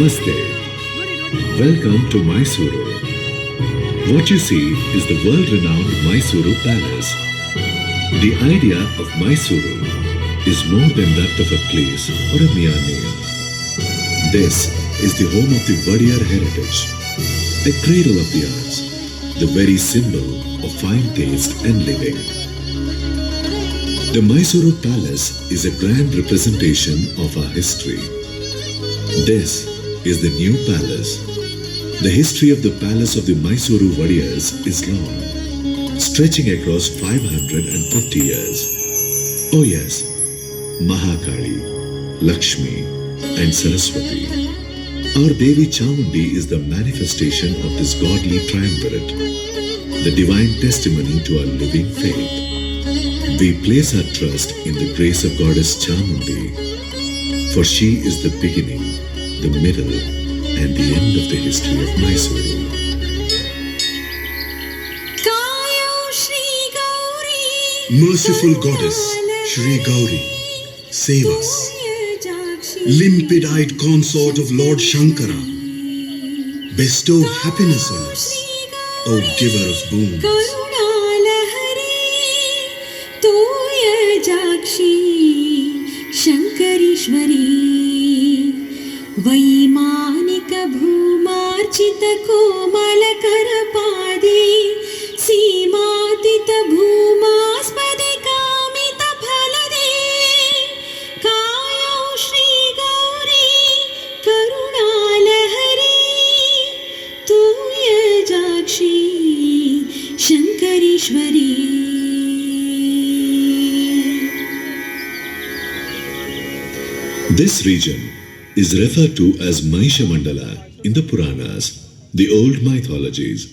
Namaste. Welcome to Mysore. What you see is the world-renowned Mysore Palace. The idea of Mysore is more than that of a place or a mere name. This is the home of the Vadiyar heritage, a cradle of the arts, the very symbol of fine taste and living. The Mysore Palace is a grand representation of our history. This is the new palace. The history of the palace of the Mysore Vadiyars is long, stretching across 550 years. Oh yes, Mahakali, Lakshmi and Saraswati. Our Devi Chamundi is the manifestation of this godly triumvirate, the divine testimony to our living faith. We place our trust in the grace of Goddess Chamundi, for she is the beginning, the middle and the end of the history of Mysore. Merciful Goddess, Shri Gauri, save us. Limpid-eyed consort of Lord Shankara, bestow happiness on us, O giver of boons. वैमानिक भूमार्चित कोमल करपादे सीमातीत भूमास्पदे कामित फलदे कायो Shri Gauri Karunalahari तूयजाक्षी शंकरीश्वरी. This region is referred to as Mahisha Mandala in the Puranas, the old mythologies.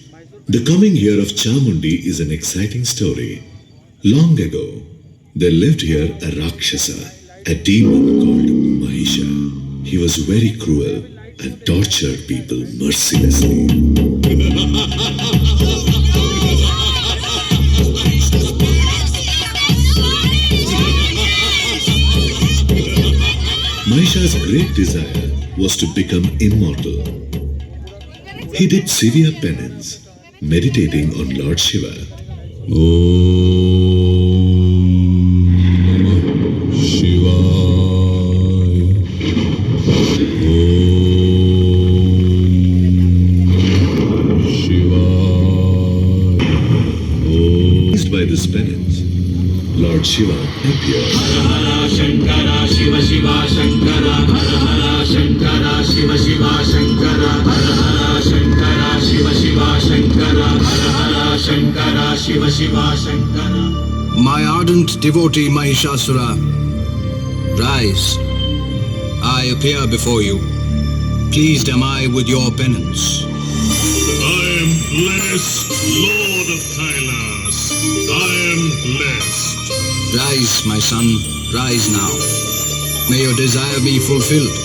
The coming here of Chamundi is an exciting story. Long ago, there lived here a Rakshasa, a demon called Mahisha. He was very cruel and tortured people mercilessly. Mahisha's great desire was to become immortal. He did severe penance, meditating on Lord Shiva. Om Namah Shivaya. Om Shivaya. Pleased by this penance, Lord Shiva appeared. Hara Hara Shankara Shiva Shiva Shankara Hara Hara Shankara Shiva Shiva Shankara Hara Hara Shankara Shiva Shiva Shankara Hara Hara Shankara Shiva Shiva Shankara. My ardent devotee Mahishasura, rise. I appear before you. Pleased am I with your penance. I am blessed, Lord of Kailas. I am blessed. Rise, my son, rise now. May your desire be fulfilled.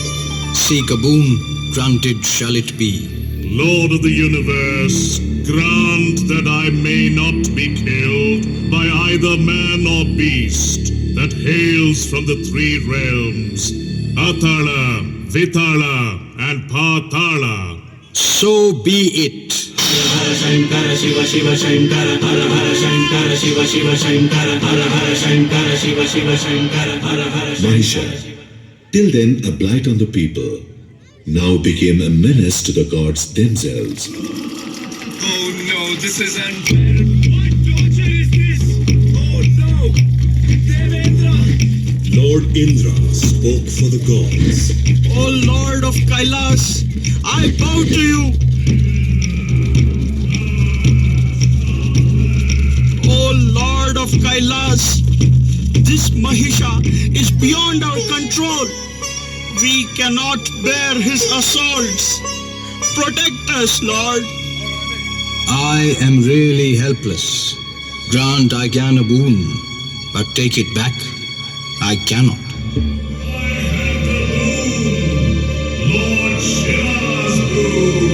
Seek a boon, granted shall it be. Lord of the universe, grant that I may not be killed by either man or beast that hails from the three realms, Atala, Vitala and Patala. So be it. Hara Hara Shankara Shiva Shiva Shankara Hara Hara Shankara Shiva Shiva Shankara Hara Hara Shankara Shiva Shiva Shankara Hara Hara Mahisha, till then a blight on the people, now became a menace to the gods themselves. Oh no, this is unfair. What torture is this? Oh no! Devendra! Lord Indra spoke for the gods. O Lord of Kailas, I bow to you. O Lord of Kailas, this Mahisha is beyond our control. We cannot bear his assaults. Protect us, Lord. I am really helpless. Grant I can a boon, but take it back. I cannot. Lord Shiva's boon.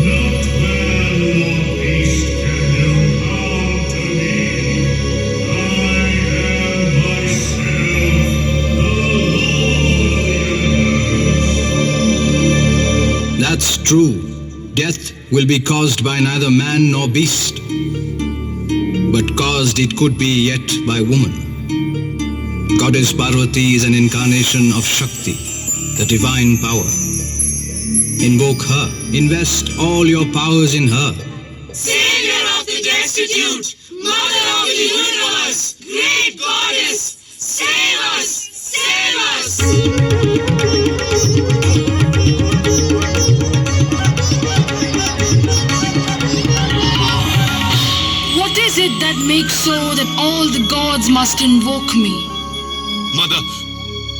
Not man nor beast can do harm to me. I am myself the Lord of the universe. True, death will be caused by neither man nor beast, but caused it could be yet by woman. Goddess Parvati is an incarnation of Shakti, the divine power. Invoke her, invest all your powers in her. Savior of the destitute, Mother of the universe, great goddess, save us, save us. What is it that makes so that all the gods must invoke me? Mother,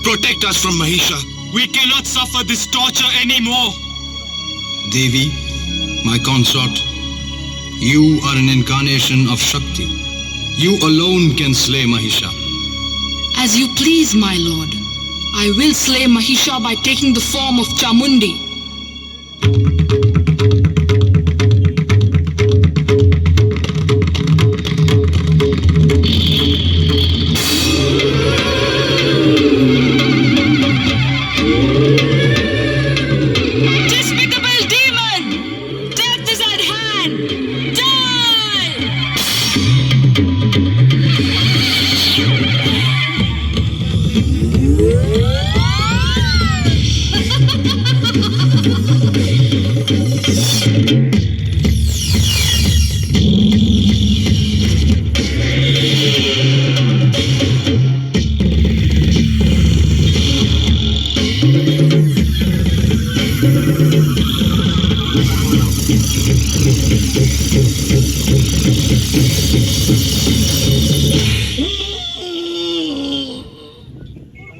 protect us from Mahisha. We cannot suffer this torture anymore. Devi, my consort, you are an incarnation of Shakti. You alone can slay Mahisha. As you please, my lord. I will slay Mahisha by taking the form of Chamundi. Despicable demon! Death is at hand! Die!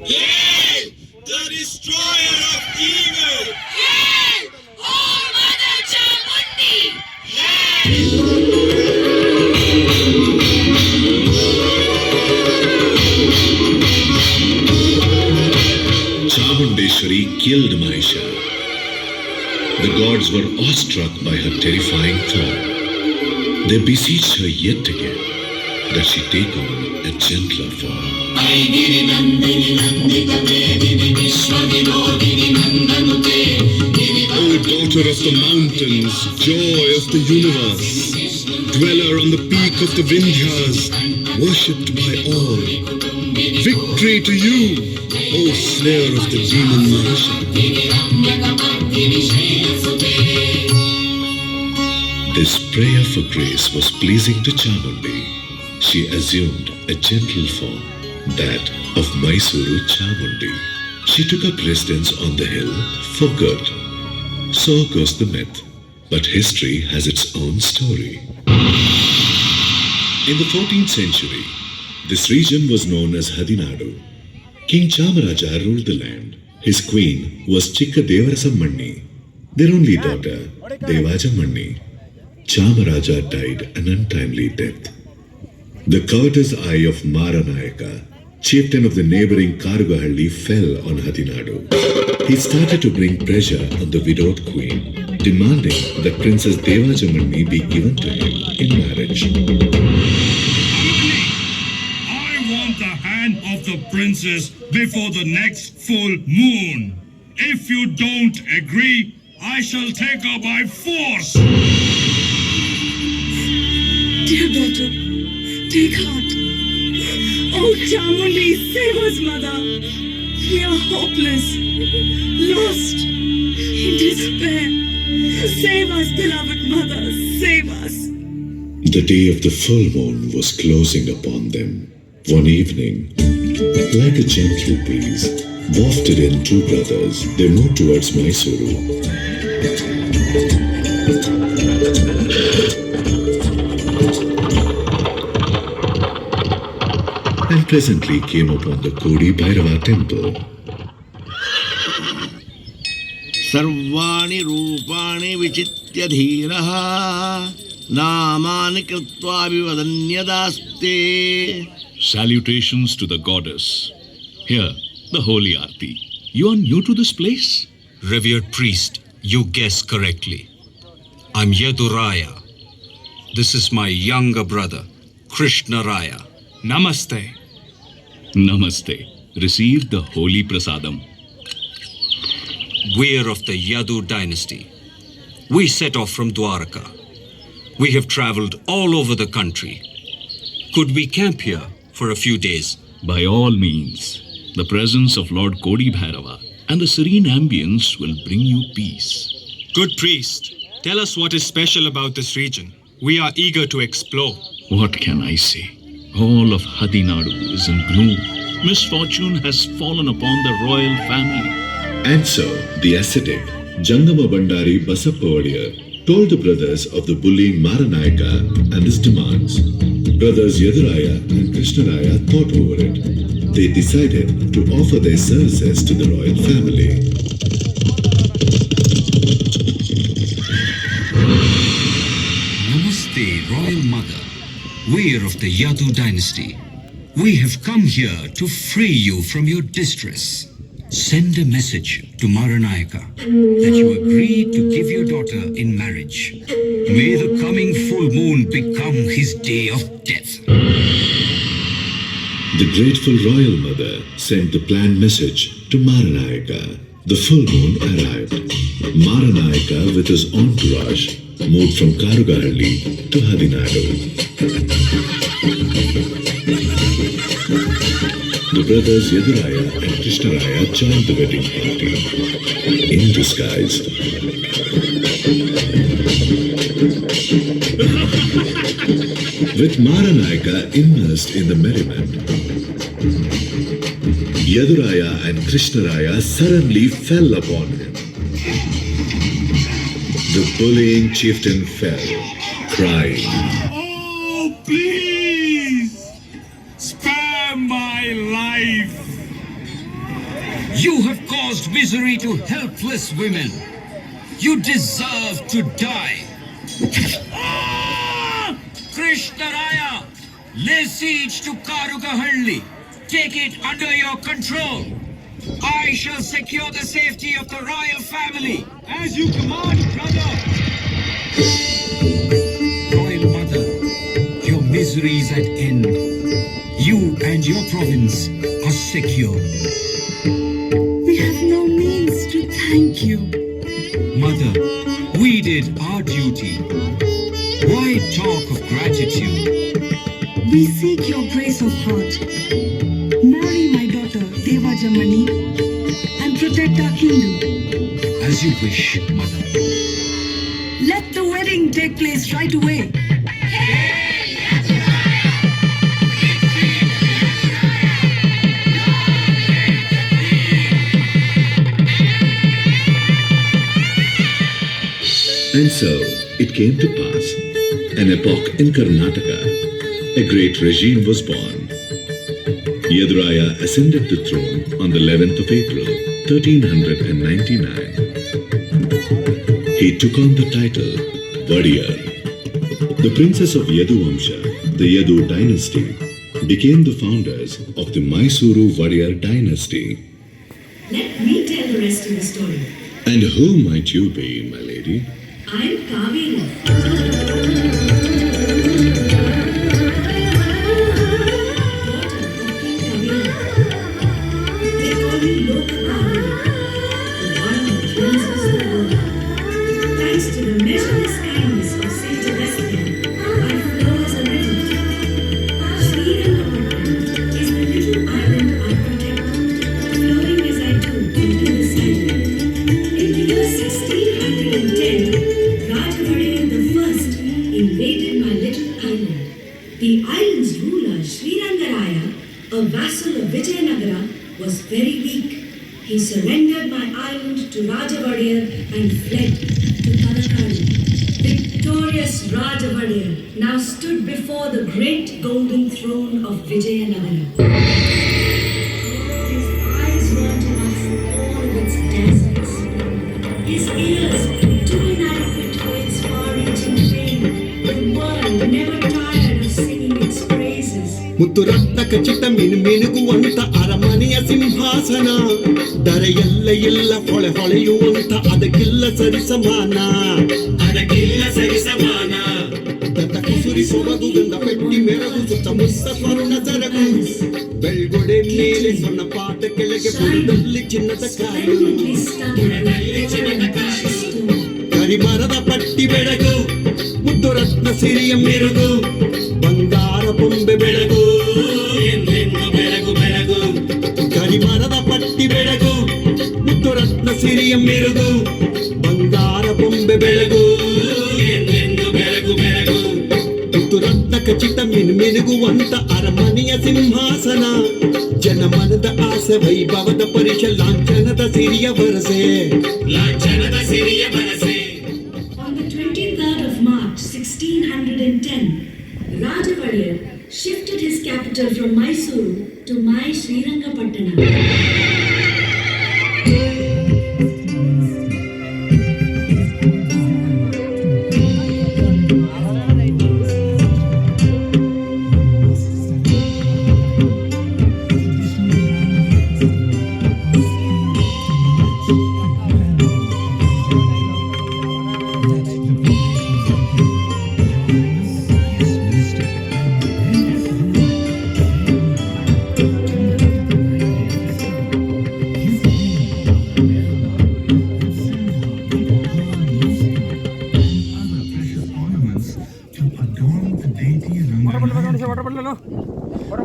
Hail, the destroyer of evil! Hail, oh Mother Chamundi! Chamundeshwari killed Mahisha. The gods were awestruck by her terrifying form. They beseeched her yet again that she take on a gentler form. O daughter of the mountains, joy of the universe, dweller on the peak of the Vindhyas, worshipped by all, victory to you, O slayer of the demon Mahisha. This prayer for grace was pleasing to Chamundi. She assumed a gentle form, that of Mysore Chamundi. She took up residence on the hill for good. So goes the myth, but history has its own story. In the 14th century, this region was known as Hadinadu. King Chamaraja ruled the land. His queen was Chikka Devarasammanni, their only daughter, Devajamanni. Chamaraja died an untimely death. The covetous eye of Maranayaka, chieftain of the neighboring Karugahalli, fell on Hadinadu. He started to bring pressure on the widowed queen, demanding that Princess Devajamanni be given to him in marriage. I want the hand of the princess before the next full moon. If you don't agree, I shall take her by force. Dear daughter, take heart. Oh Chamundi, save us, Mother. We are hopeless, lost, in despair. Save us, beloved Mother, save us. The day of the full moon was closing upon them. One evening, like a gentle breeze, wafted in two brothers, they moved towards Mysuru. And presently came upon the Kodi Bhairava temple. सर्वाणि रूपाणि विचित्य धीरः नामानि कृत्वा विवदन्यदास्ते. Salutations to the goddess. Here, the holy Aarti. You are new to this place? Revered priest, you guess correctly. I'm Yaduraya. This is my younger brother, Krishna Raya. Namaste. Namaste. Receive the holy prasadam. We're of the Yadu dynasty. we set off from Dwarka. We have travelled all over the country. Could we camp here for a few days? By all means. The presence of Lord Kodi Bhairava and the serene ambience will bring you peace. Good priest, tell us what is special about this region. We are eager to explore. What can I say? All of Hadinadu is in gloom. Misfortune has fallen upon the royal family. And so, the ascetic Jangama Bandari Basappa told the brothers of the bullying Maranayaka and his demands. Brothers Yaduraya and Krishnaraya thought over it. They decided to offer their services to the royal family. Namaste, Royal Mother. We are of the Yadu dynasty. We have come here to free you from your distress. Send a message to Maranayaka that you agree to give your daughter in marriage. May the coming full moon become his day of death. The grateful royal mother sent the planned message to Maranayaka. The full moon arrived. Maranayaka with his entourage moved from Karugahalli to Hadinadu. The brothers Yaduraya and Krishnaraya joined the wedding party in disguise. With Maranayaka immersed in the merriment, Yaduraya and Krishnaraya suddenly fell upon him. The bullying chieftain fell, crying, Oh, please! Spare my life! You have caused misery to helpless women. You deserve to die. Krishnaraya, lay siege to Karugahalli. Take it under your control. I shall secure the safety of the royal family. As you command, brother! Royal Mother, your misery is at end. You and your province are secure. We have no means to thank you. Mother, we did our duty. Why talk of gratitude? We seek your grace of heart. Marry my daughter, Devajamani, and protect our kingdom. As you wish, Mother. Let the wedding take place right away. And so it came to pass, an epoch in Karnataka, a great regime was born. Yaduraya ascended the throne on the 11th of April, 1399. He took on the title Vadiyar. The princes of Yaduvamsha, the Yadu dynasty, became the founders of the Mysore Vadiyar dynasty. Let me tell the rest of the story. And who might you be, my lady? I'm Kaveri. Was very weak. He surrendered my island to Rajavadiyar and fled to Tadakali. Victorious Rajavadiyar now stood before the great golden throne of Vijayanagara. His eyes weren't enough for all of its dazzles. His ears too inadequate for its far-reaching fame. The world never tired of singing its praises. ಮುತ್ತುರಕ್ತ ಖಚಿತ ಮಿನುಗುವಂತ ಅರಮನೆಯ ಸಿಂಹಾಸನ ದರೆಯಲ್ಲ ಇಲ್ಲ ಹೊಳೆ ಹೊಳೆಯುವಂತ ಅದಕ್ಕಿಲ್ಲ ಸರಿಸಮಾನ ದತ್ತ ಕುಸುರಿ ಸೊರಗು ಗಂಧ ಪೆಟ್ಟಿ ಮೆರಗು ಸುತ್ತಮುತ್ತ ಸ್ವರ್ಣ ಸರಗು ಬೆಳ್ಗೊಡೆ ಮೇಲೆ ಸೊನ್ನ ಪಾಟ ಕೆಳಗೆ ಪುರದಲ್ಲಿ ಚಿನ್ನದ ಕಾಯಿ ಕರಿಮರದ ಪಟ್ಟಿ ಬೆಳಗು ಮುದ್ದು ರತ್ನ ಸಿರಿಯ ಮೆರುಗು ಬಂಗಾರ ಬೊಂಬೆ ಬೆಳಗು ಎಂದೆಂದು ಬೆಳಗು ಬೆಳಗು ಕರಿಮರದ ಪಟ್ಟಿ ಬೆಳಗು ಮುದ್ದು ರತ್ನ ಸಿರಿಯ ಮೆರುಗು ಬಂಗಾರ ಬೊಂಬೆ ಬೆಳಗು ಎಂದೆಂದು ಬೆಳಗು ಬೆಳಗು ಮುದ್ದು ರತ್ನ ಖಚಿತ ಮಿನುಗುವಂತ ಅರಮನೆಯ ಸಿಂಹಾಸನ ಜನಮನದ ಆಸೆ ವೈಭವದ ಪರಿಷ ಲಾಂಛನದ ಸಿರಿಯ ವರಸೆ ಲಾಂಛನದ ಸಿರಿಯ ವರಸೆ. On the 23rd of March 1610, Rajavadiyar shifted his capital from Mysore to my Srirangapattanam.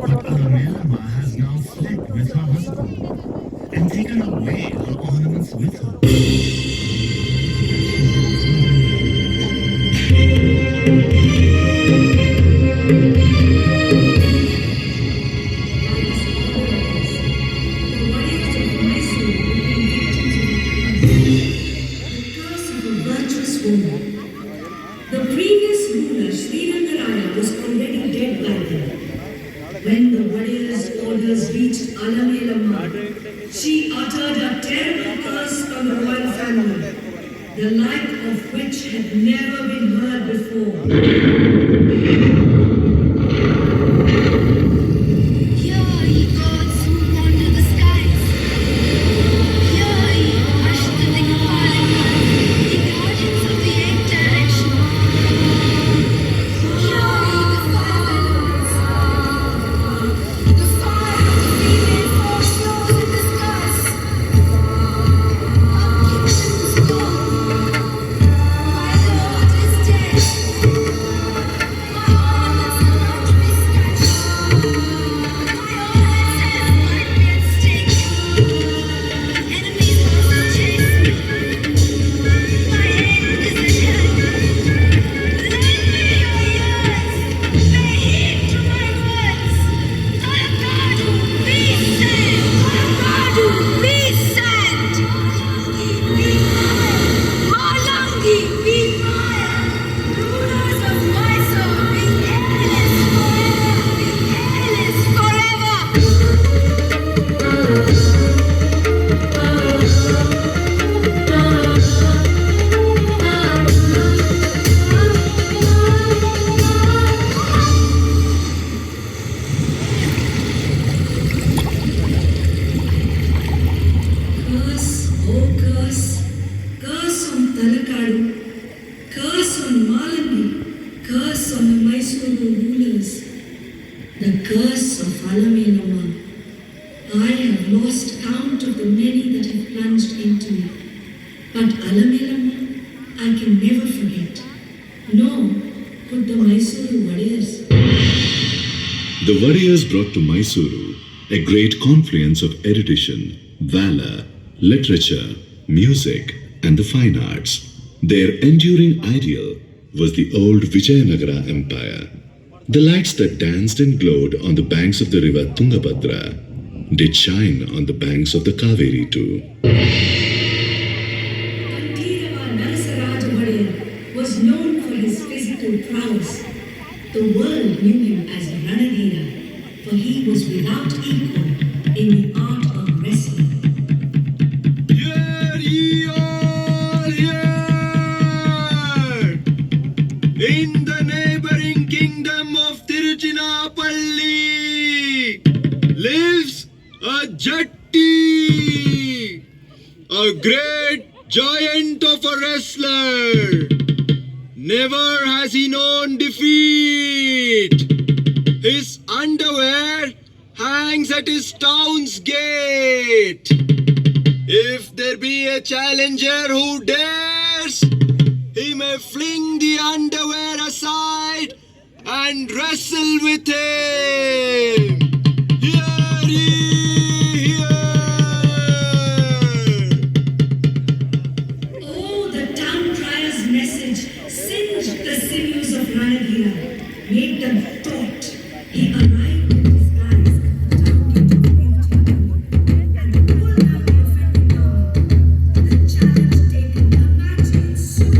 has now fled with her husband and taken away her ornaments with her. The previous ruler, Srirangaraya, was already dead by then. When the Vadiyar's orders reached Alamelamma, she uttered a terrible curse on the royal family, the like of which had never been heard before. Hear ye gods who wander the skies. Hear ye Ashtadikpalika, the guardians of the eight directions. Hear ye the fire lords. The fire of the female force flows in the skies. Our kingdom's gone. My lord is dead. My ornaments are not to be scratched. My ornaments have might be at stake. Enemies must chase me. My end is at hand. Lend me your ears. Pay heed to my words. Talakadu, be sad. Talakadu, be sad. Malangi, be mine. Rulers of Mysore, be careless forever. Be Curse, oh curse, curse on Talakadu, curse on Malangi, curse on the Mysore rulers, the curse of Alamelamma. I have lost count of the many that have plunged into it, but Alamelamma I can never forget, nor could the Mysore Vadiyars. The Vadiyars brought to Mysuru a great confluence of erudition, valor, literature, music, and the fine arts. Their enduring ideal was the old Vijayanagara Empire. The lights that danced and glowed on the banks of the river Tungabhadra did shine on the banks of the Kaveri too. Kantirava Narasarajavadiyar was known for his physical prowess. The world knew him as Ranadhira, for he was without equal in the art of wrestling. Hear ye all, hear! In the neighboring kingdom of Tiruchinappalli lives a Jatti, a great giant of a wrestler. Never has he known defeat. His underwear hangs at his town's gate. If there be a challenger who dares, he may fling the underwear aside and wrestle with him. Hear ye, hear. Oh, the town crier's message singed the sinews of Ranagila, made them taut. He arrived with his guys, down into the beauty, and pulled out the offending arm. The challenge taken, a match ensued.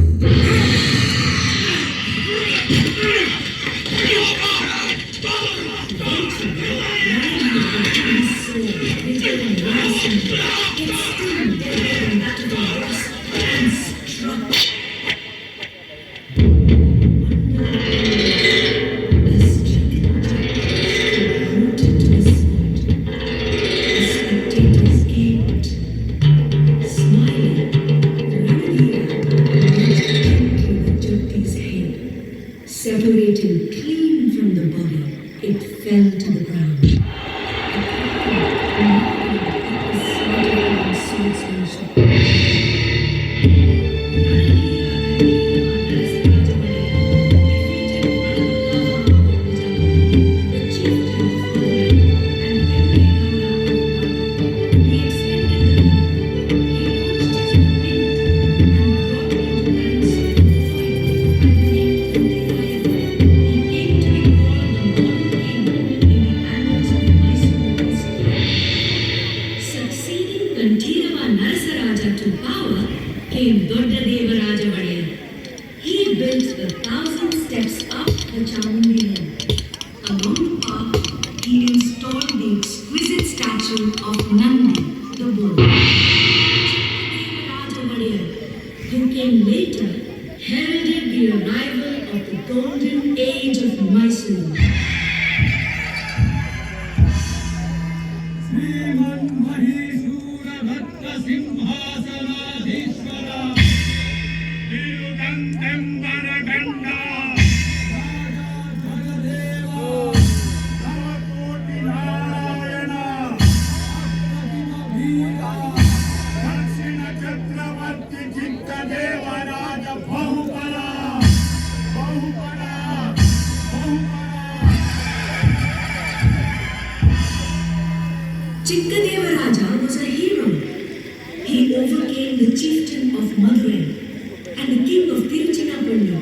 Separating clean from the body, it fell to the ground. He built the 1,000 steps up the Chamundhi hill. Along the path, he installed the exquisite statue of Nandi, the bull. Who came later, heralded the arrival of the golden age of Mysore. Chikkadevaraja was a hero. He overcame the chieftain of Madurai and the king of Tiruchirappalli.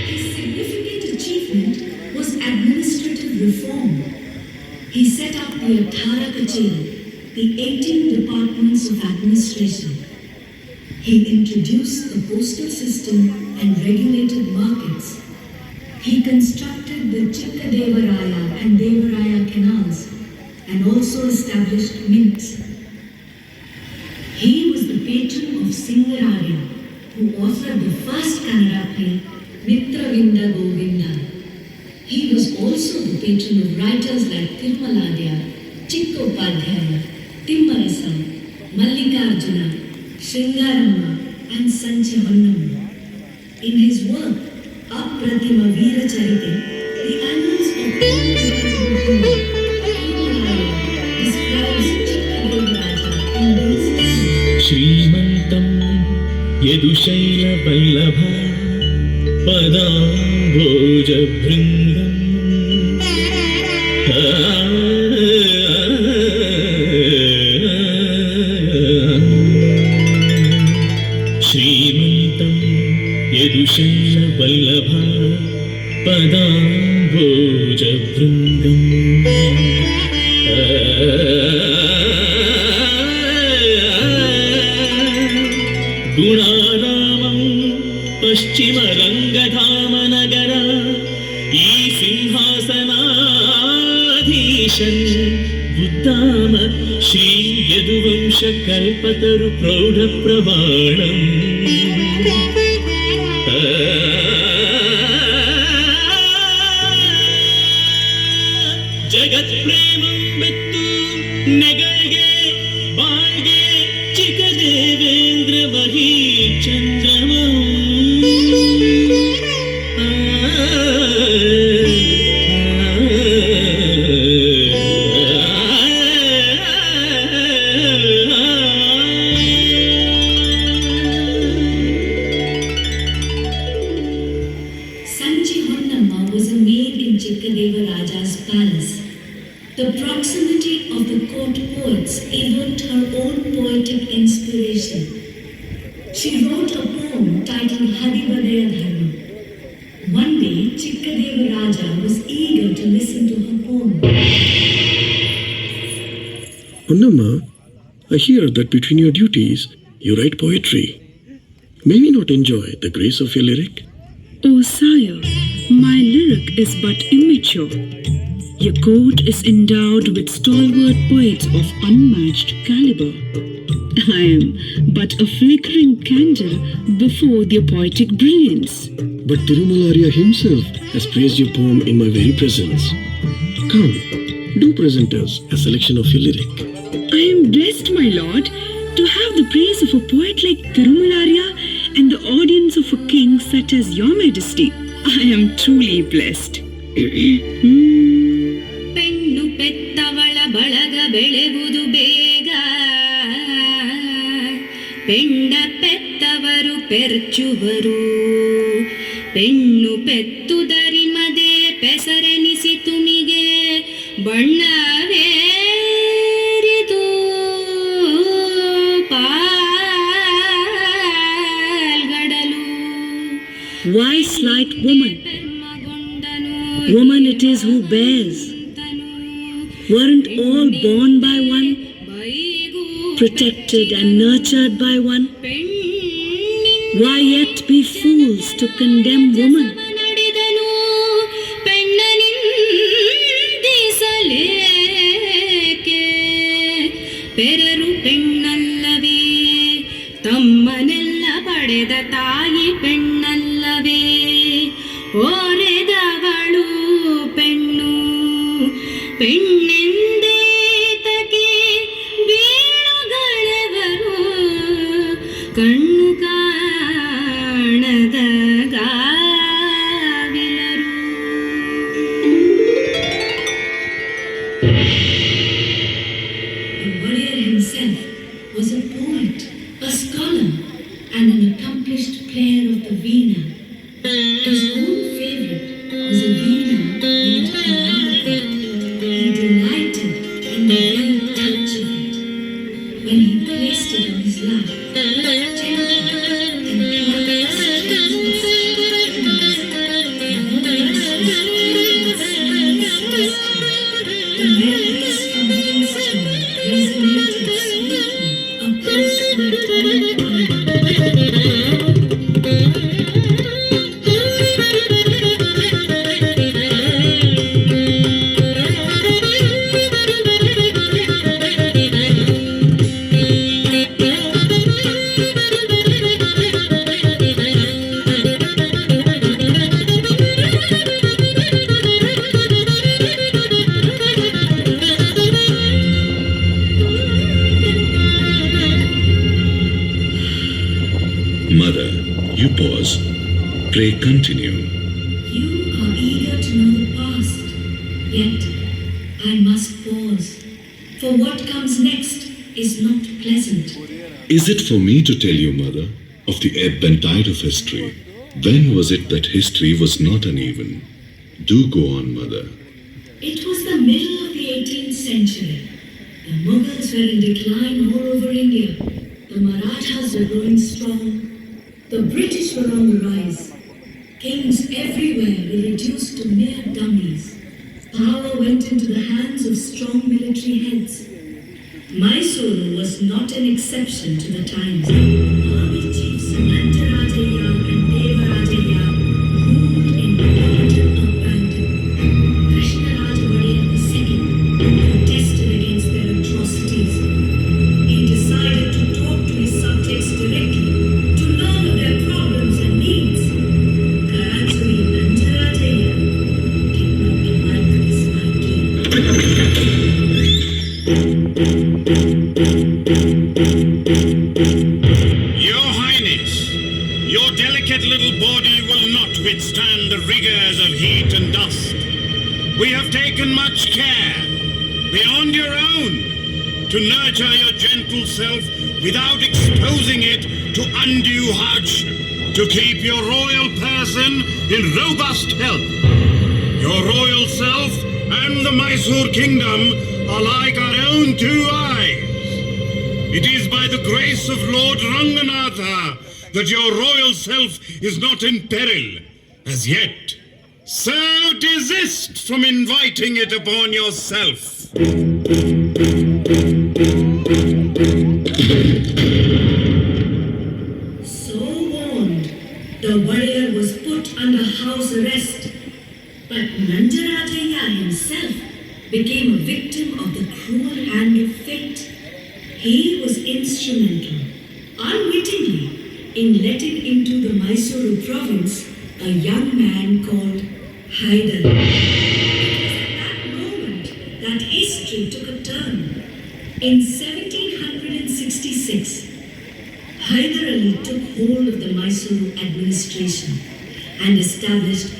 His significant achievement was administrative reform. He set up the 18 Kacheri, the 18 departments of administration. He introduced the postal system and regulated markets. He constructed the Chikkadevaraya and Devaraya canals and also established mints. He was the patron of Singararya, who authored the first Kannada play, Mitravinda Govinda. He was also the patron of writers like Tirmaladya, Chikkopadhyaya, Timmarasa, Mallikarjuna, Sringaramma and Sancha Honnamma. In his work, Apratima Veera Charite, the annals of Himalaya describes Chikkadevaraja in these terms. Shrimantam Yadushaila Vallabha Padamboja Bhringam Shrimantam Yadushaila Vallabha Padamboja Bhringam Gunaramam Paschima Rangadhamanagara E Simhasanadhishan Buddhama Shri Yaduvamsha Kalpataru Praudha Pravanam Jagat Premam Bettu Negalge Balge Chikkadevendra Mahi Chandramam The proximity of the court poets evoked her own poetic inspiration. She wrote a poem titled Hadivadaya Dharma. One day, Chikkadeva Raja was eager to listen to her poem. Onnamma, I hear that between your duties, you write poetry. May we not enjoy the grace of your lyric? Oh, sire, my lyric is but immature. Your court is endowed with stalwart poets of unmatched caliber. I am but a flickering candle before their poetic brilliance. But Tirumalarya himself has praised your poem in my very presence. Come, do present us a selection of your lyric. I am blessed, my lord, to have the praise of a poet like Tirumalarya and the audience of a king such as your majesty. I am truly blessed. ಪೆಣ್ಣು ಪೆತ್ತವಳ ಬಳಗ ಬೆಳೆವುದು ಬೇಗ ಪೆಂಡ ಪೆತ್ತವರು ಪೆರ್ಚುವರು ಪೆಣ್ಣು ಪೆತ್ತುದರಿಮದೆ ಪೆಸರೆನಿಸಿ ತುಮಿಗೆ ಬಣ್ಣವೇರಿದು ಪಾಲ್ಗಡಲು. Why slight woman? Woman it is who bears. Weren't all born by one, protected and nurtured by one? Why yet be fools to condemn woman? ಪೆರರು ಪೆಣ್ಣಲ್ಲವೇ ತಮ್ಮನೆಲ್ಲ ಪಡೆದ ತಾಯಿ ಪೆಣ್ಣಲ್ಲವೇ ಓರೆದವಳು ಪೆಣ್ಣು ಪೆಣ್ಣೆಂದೇ ತಗೆ ಬೀಳುಗಳೆವರು ಕಣ್ಣು ಕಾಣದ ಗಾವಿಲರು. The warrior himself was a poet, a scholar, and an accomplished player of the veena. His own favorite was a veena named Harmonica. He delighted in the very touch of it. When he placed it on his lap, gently and plucked strings with strings, the melodies the melodies from the instrument resonated sweetly across my whole body. Mother, you pause. Pray continue. You are eager to know the past, yet I must pause, for what comes next is not pleasant. Is it for me to tell you, Mother, of the ebb and tide of history? When was it that history was not uneven? Do go on, Mother. It was the middle of the 18th century. The Mughals were in decline all over India. The Marathas were growing strong. The British were on the rise. Kings everywhere were reduced to mere dummies. Power went into the hands of strong military heads. Mysore was not an exception to the times. Army chiefs Antarajaya and Devarajaya ruled in militant abandon. Krishnaraja Vadiyar II protested against their atrocities. He decided to talk to his subjects directly, to learn of their problems and needs. Karajuri Antarajaya did not like this idea. Your Highness, your delicate little body will not withstand the rigors of heat and dust. We have taken much care, beyond your own, to nurture your gentle self without exposing it to undue hardship, to keep your royal person in robust health. Your royal self and the Mysore kingdom are like our own two eyes. It is by the grace of Lord Ranganatha that your royal self is not in peril as yet. So desist from inviting it upon yourself. So warned, the warrior was put under house arrest. But Nanjarajaya himself became a victim of the cruel hand of fate. He was instrumental, unwittingly, in letting into the Mysore province a young man called Hyder. It was at that moment that history took a turn. In 1766, Hyder Ali took hold of the Mysore administration and established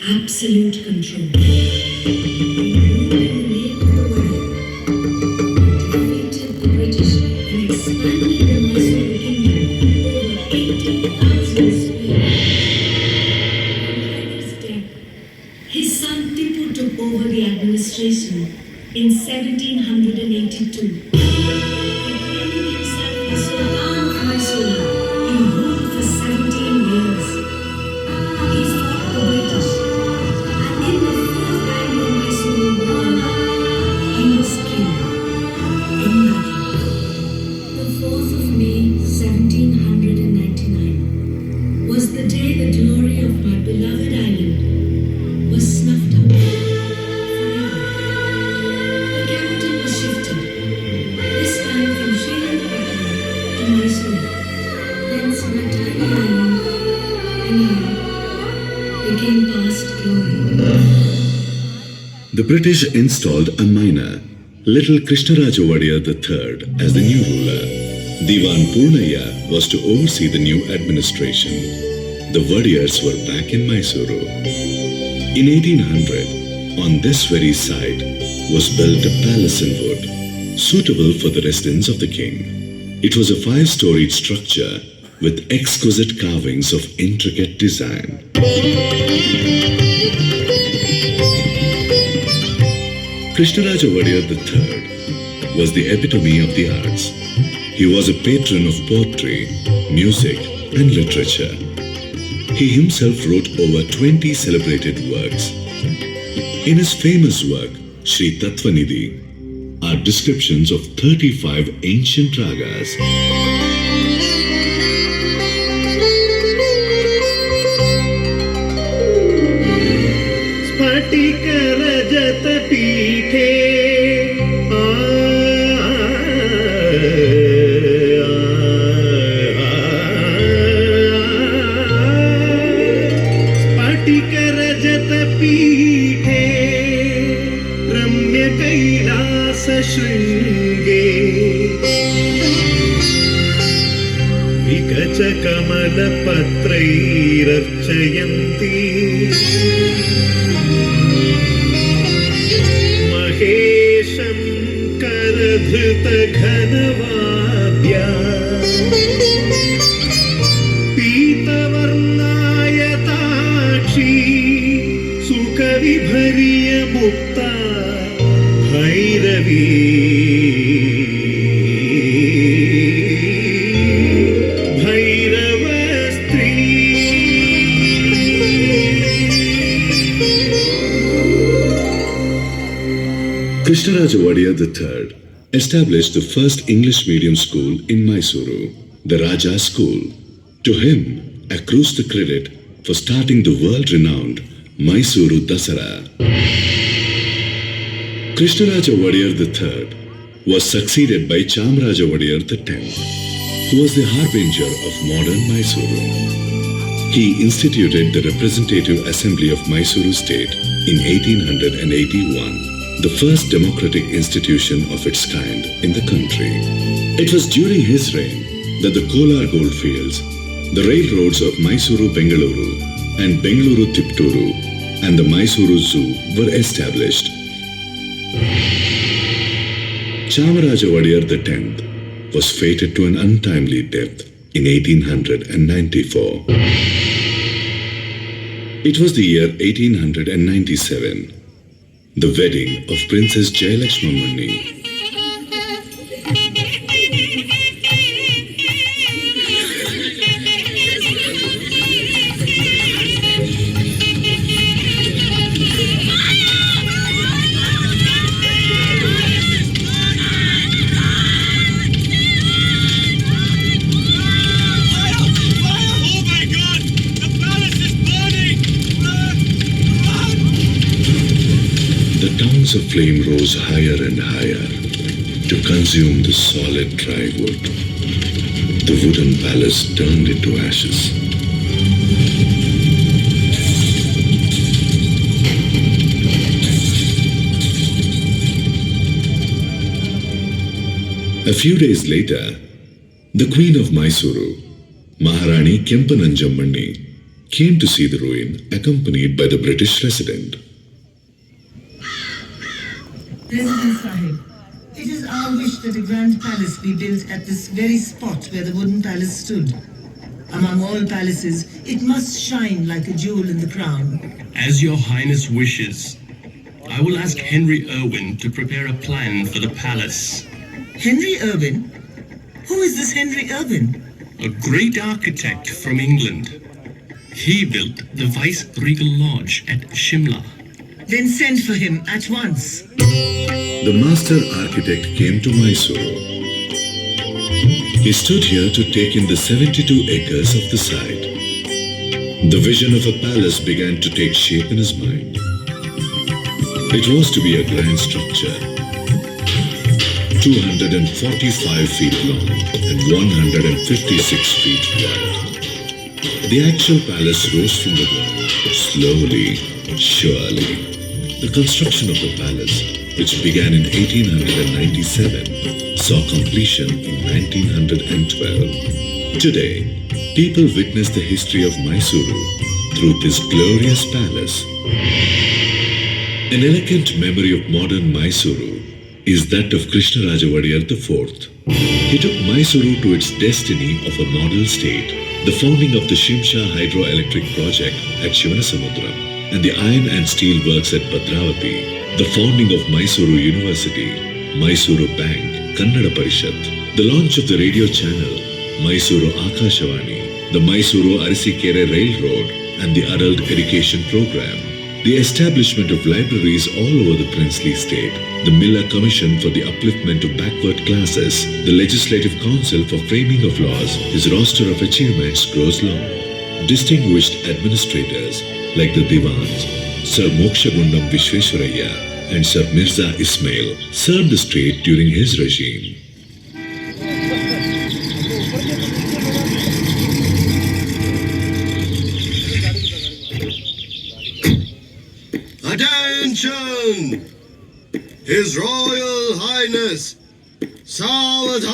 absolute control. He ruled in the name of the warrior, defeated the British and expanded the Mysore kingdom over 80,000 square. On Hyder's death, his son Tipu took over the administration in 1782. Proclaiming himself the Sultan of Mysore, he ruled for 17 years. He fought the British, and in the Fourth Anglo-Mysore War, he was killed in battle. The 4th of May, 1799, was the day the glory of my beloved island was snuffed out forever. The capital was shifted, this time from Srinagar to Mysore. Thence my tiny island, anyhow, became past glory. The British installed a minor, little Krishnaraja Wadiyar III, as the new ruler. Diwan Purnaya was to oversee the new administration. The Wadiyars were back in Mysuru. In 1800, on this very site, was built a palace in wood, suitable for the residence of the king. It was a 5-storied structure with exquisite carvings of intricate design. Krishnaraja Wadiyar III was the epitome of the arts. He was a patron of poetry, music, and literature. He himself wrote over 20 celebrated works. In his famous work, Sri Tattvanidhi, are descriptions of 35 ancient ragas. Spatika-rajata-peethe Spatika-rajata-peethe Ramya-kailasa-shringe Vikacha-kamala-patrairarchayanti Mahesham karadhrita-ghanavadya Pitavarnayatakshi Sukavibhariya-mukta Bhairavi Bhairavastri Krishnaraja Wadiyar III established the first English medium school in Mysuru, the Raja School. To him accrues the credit for starting the world-renowned Mysuru Dasara. Krishnaraja Wadiyar III was succeeded by Chamraja Wadiyar X, who was the harbinger of modern Mysuru. He instituted the Representative Assembly of Mysuru State in 1881. The first democratic institution of its kind in the country. It was during his reign that the Kolar goldfields, the railroads of Mysuru-Bengaluru and Bengaluru-Tipturu and the Mysuru Zoo were established. Chamaraja Wadiyar X was fated to an untimely death in 1894. It was the year 1897. The wedding of Princess Jayalakshmamani. The tongues of flame rose higher and higher to consume the solid dry wood. The wooden palace turned into ashes. A few days later, the Queen of Mysuru, Maharani Kempananjamani, came to see the ruin accompanied by the British resident. President Sahib, it is our wish that a grand palace be built at this very spot where the wooden palace stood. Among all palaces, it must shine like a jewel in the crown. As your highness wishes, I will ask Henry Irwin to prepare a plan for the palace. Henry Irwin? Who is this Henry Irwin? A great architect from England. He built the Vice-Regal Lodge at Shimla. Then send for him at once. The master architect came to Mysore. He stood here to take in the 72 acres of the site. The vision of a palace began to take shape in his mind. It was to be a grand structure, 245 feet long and 156 feet wide. The actual palace rose from the ground, slowly, surely. The construction of the palace, which began in 1897, saw completion in 1912. Today, people witness the history of Mysuru through this glorious palace. An elegant memory of modern Mysuru is that of Krishnaraja Wadiyar IV. He took Mysuru to its destiny of a model state, the founding of the Shimsha hydroelectric project at Shivanasamudram, and the iron and steel works at Bhadravati, the founding of Mysuru University, Mysuru Bank, Kannada Parishat, the launch of the radio channel, Mysuru Akashawani, the Mysuru Arisikere Railroad, and the adult education program, the establishment of libraries all over the princely state, the Miller Commission for the upliftment of backward classes, the Legislative Council for framing of laws. His roster of achievements grows long. Distinguished administrators like the Diwans, Sir Mokshagundam Vishveshwaraya and Sir Mirza Ismail served the state during his regime. Attention! His Royal Highness, Sawadhan!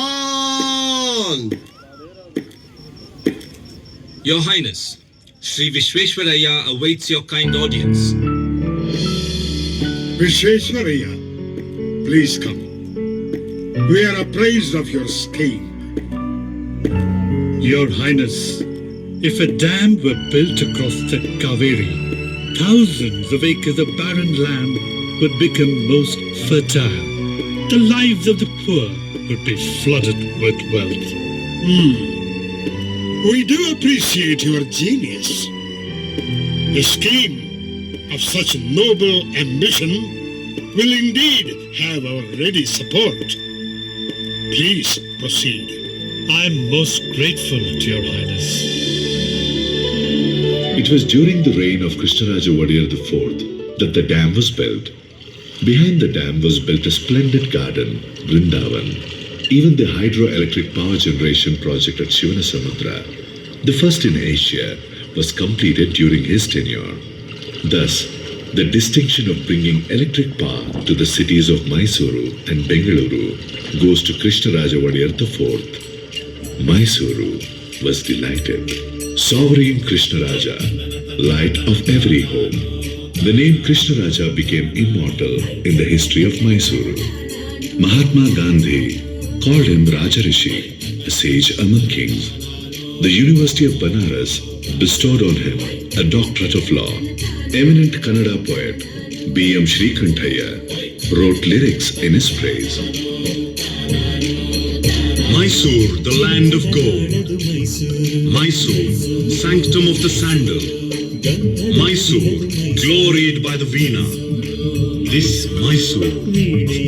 Your Highness, Sri Vishveshwaraya awaits your kind audience. Vishveshwaraya, please come. We are apprised of your scheme. Your Highness, if a dam were built across the Kaveri, thousands of acres of barren land would become most fertile. The lives of the poor would be flooded with wealth. We do appreciate your genius. A scheme of such noble ambition will indeed have our ready support. Please proceed. I am most grateful to your Highness. It was during the reign of Krishnaraja Wadiyar IV that the dam was built. Behind the dam was built a splendid garden, Vrindavan. Even the hydroelectric power generation project at Shivanasamudra, the first in Asia, was completed during his tenure. Thus, the distinction of bringing electric power to the cities of Mysuru and Bengaluru goes to Krishnaraja Wadiyar IV. Mysuru was delighted. Sovereign Krishnaraja, light of every home. The name Krishnaraja became immortal in the history of Mysuru. Mahatma Gandhi called him Rajarishi, a sage among kings. The University of Banaras bestowed on him a doctorate of law. Eminent Kannada poet B.M. Shrikantaya wrote lyrics in his praise. Mysore, the land of gold. Mysore, sanctum of the sandal. Mysore, gloried by the veena. This Mysore,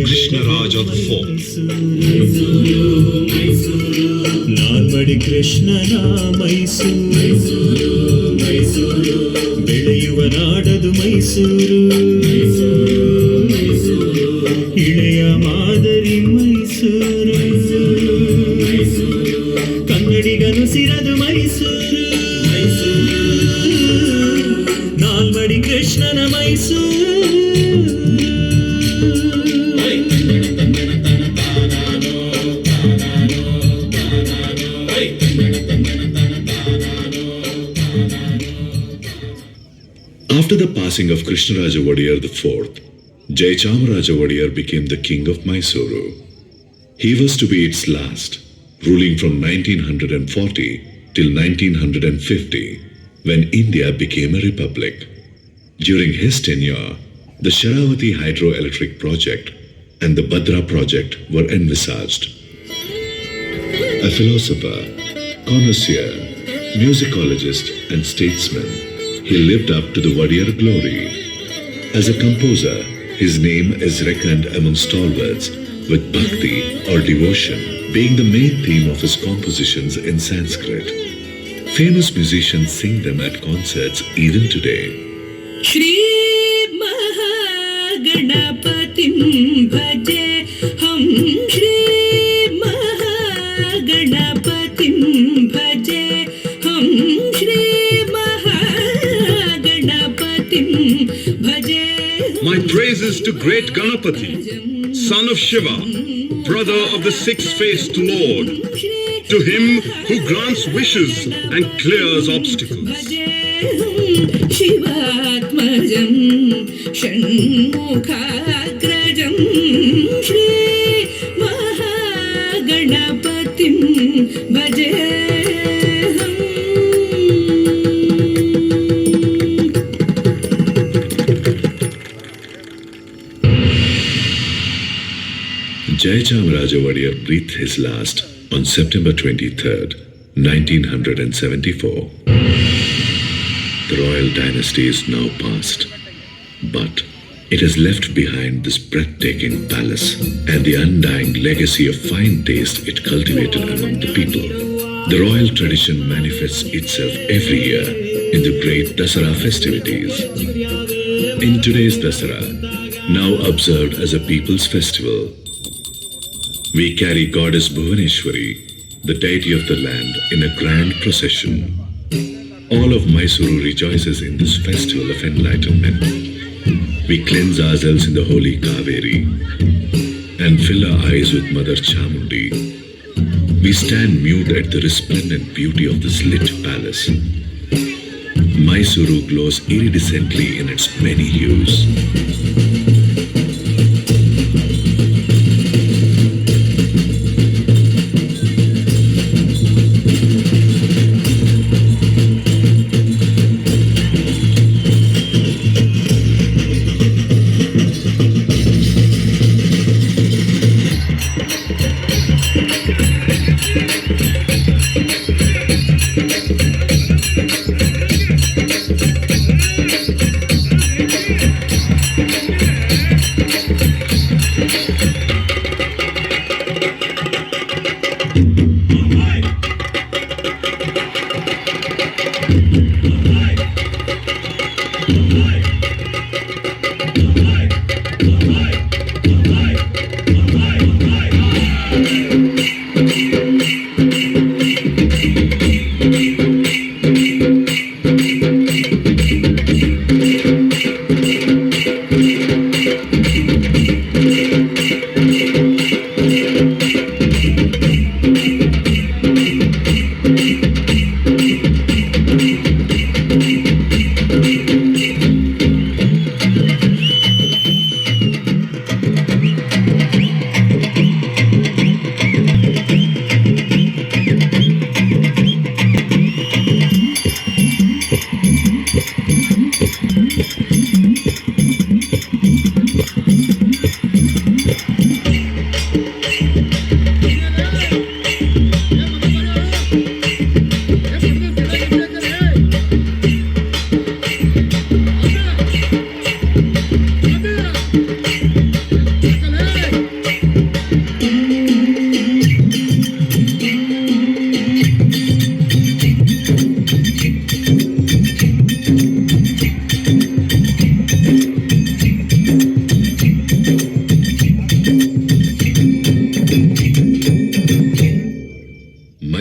Krishna Raja the fourth. Nalmadi ಕೃಷ್ಣನ ಮೈಸೂರು ಬೆಳೆಯುವ ನಾಡದು ಮೈಸೂರು ಇಳೆಯ ಮಾದರಿ ಮೈಸೂರು ಕನ್ನಡಿಗನು ಸಿರದು ಮೈಸೂರು ನಾಲ್ಮಡಿ ಕೃಷ್ಣನ Mysuru After the passing of Krishnaraja Wadiyar IV, Jayachamaraja Wadiyar became the king of Mysuru. He was to be its last, ruling from 1940 till 1950, when India became a republic. During his tenure, the Sharavati hydroelectric project and the Bhadra project were envisaged. A philosopher, connoisseur, musicologist and statesman, he lived up to the Wadiyar glory. As a composer, his name is reckoned among stalwarts, with bhakti or devotion being the main theme of his compositions in Sanskrit. Famous musicians sing them at concerts even today. Shri Mahaganapatim bhaje hum Shri Mahaganapatim bhaje hum Shri Mahaganapatim bhaje. My praises to great Ganapati, son of Shiva, brother of the six-faced Lord, to him who grants wishes and clears obstacles. Shivatmajam Shanmukhagrajam Shri Mahaganapatim bhajeham. Jayachamaraja Wadiyar breathed his last on September 23rd, 1974. The royal dynasty is now past, but it has left behind this breathtaking palace and the undying legacy of fine taste it cultivated among the people. The royal tradition manifests itself every year in the great Dasara festivities. In today's Dasara, now observed as a people's festival, we carry Goddess Bhuvaneshwari, the deity of the land, in a grand procession. All of Mysuru rejoices in this festival of enlightenment. We cleanse ourselves in the holy Kaveri and fill our eyes with Mother Chamundi. We stand mute at the resplendent beauty of this lit palace. Mysuru glows iridescently in its many hues.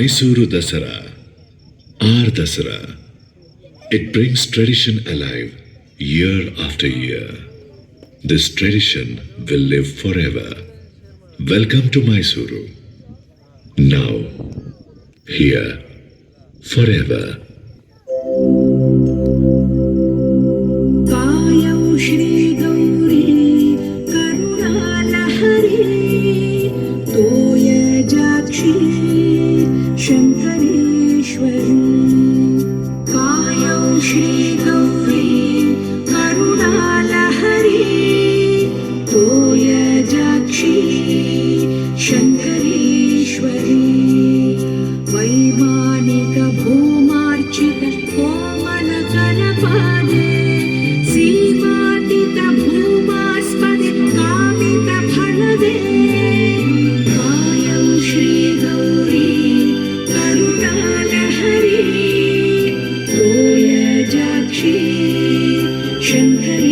Mysuru Dasara, our Dasara. It brings tradition alive year after year. This tradition will live forever. Welcome to Mysuru. Now, here, forever. कायं श्रीगौरी करुणालहरी तोयजाक्षी शङ्करेश्वरी कायं श्रीगौरी करुणालहरी तोयजाक्षी शङ्करेश्वरी वैमानिक भूमार्चित कोमलकरपादे सीमातीत भूमास्पदे कामित फलदे कायं श्रीगौरी करुणालहरी तोयजाक्षी शङ्करी